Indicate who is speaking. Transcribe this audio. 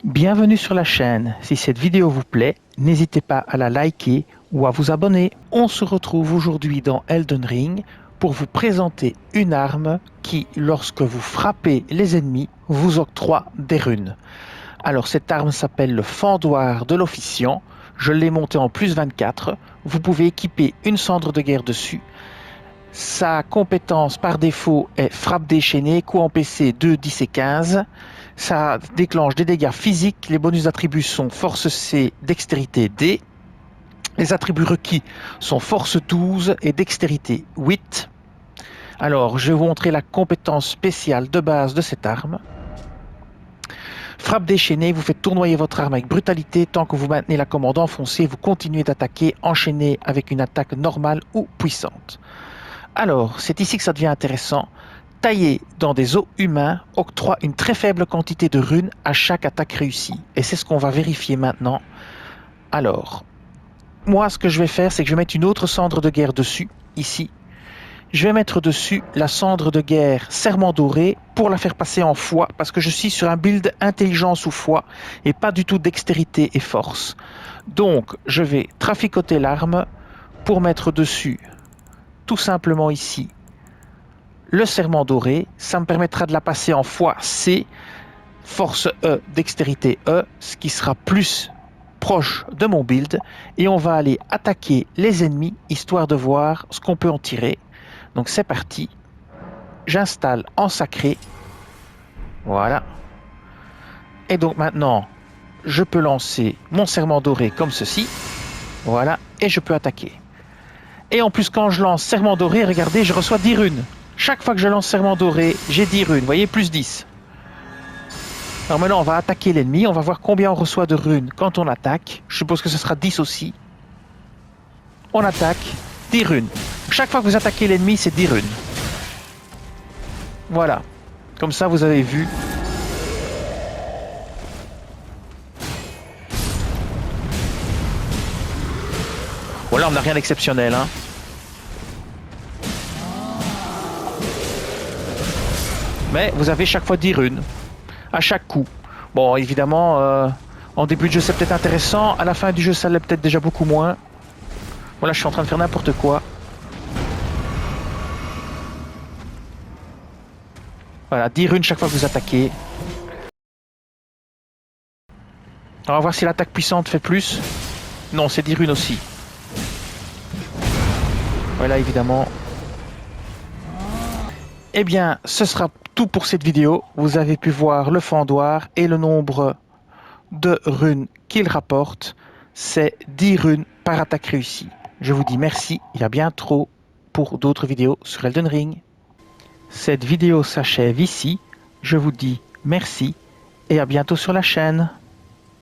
Speaker 1: Bienvenue sur la chaîne. Si cette vidéo vous plaît, n'hésitez pas à la liker ou à vous abonner. On se retrouve aujourd'hui dans Elden Ring pour vous présenter une arme qui, lorsque vous frappez les ennemis, vous octroie des runes. Alors cette arme s'appelle le fendoir de l'officiant. Je l'ai monté en plus 24. Vous pouvez équiper une cendre de guerre dessus. Sa compétence par défaut est frappe déchaînée, coup en PC 2, 10 et 15. Ça déclenche des dégâts physiques. Les bonus d'attributs sont force C, dextérité D. Les attributs requis sont force 12 et dextérité 8. Alors, je vais vous montrer la compétence spéciale de base de cette arme. Frappe déchaînée, vous faites tournoyer votre arme avec brutalité tant que vous maintenez la commande enfoncée. Vous continuez d'attaquer enchaîné avec une attaque normale ou puissante. Alors, c'est ici que ça devient intéressant. Taillé dans des os humains octroie une très faible quantité de runes à chaque attaque réussie. Et c'est ce qu'on va vérifier maintenant. Alors, moi, ce que je vais faire, c'est que je vais mettre une autre cendre de guerre dessus, ici. Je vais mettre dessus la cendre de guerre serment doré pour la faire passer en foi, parce que je suis sur un build intelligence ou foi, et pas du tout dextérité et force. Donc, je vais traficoter l'arme pour mettre dessus, tout simplement ici, le serment doré. Ça me permettra de la passer en foi C, force E, dextérité E, ce qui sera plus proche de mon build. Et on va aller attaquer les ennemis, histoire de voir ce qu'on peut en tirer. Donc c'est parti. J'installe en sacré. Voilà. Et donc maintenant, je peux lancer mon serment doré comme ceci. Voilà. Et je peux attaquer. Et en plus, quand je lance serment doré, regardez, je reçois 10 runes. Chaque fois que je lance serment doré, j'ai 10 runes. Vous voyez, plus 10. Alors maintenant, on va attaquer l'ennemi. On va voir combien on reçoit de runes quand on attaque. Je suppose que ce sera 10 aussi. On attaque. 10 runes. Chaque fois que vous attaquez l'ennemi, c'est 10 runes. Voilà. Comme ça, vous avez vu. Voilà, on n'a rien d'exceptionnel, hein. Mais vous avez chaque fois 10 runes. À chaque coup. Bon, évidemment, en début de jeu, c'est peut-être intéressant. À la fin du jeu, ça l'est peut-être déjà beaucoup moins. Voilà, je suis en train de faire n'importe quoi. Voilà, 10 runes chaque fois que vous attaquez. On va voir si l'attaque puissante fait plus. Non, c'est 10 runes aussi. Voilà, évidemment. Eh bien, ce sera tout pour cette vidéo. Vous avez pu voir le fendoir et le nombre de runes qu'il rapporte. C'est 10 runes par attaque réussie. Je vous dis merci et à bientôt pour d'autres vidéos sur Elden Ring. Cette vidéo s'achève ici. Je vous dis merci et à bientôt sur la chaîne.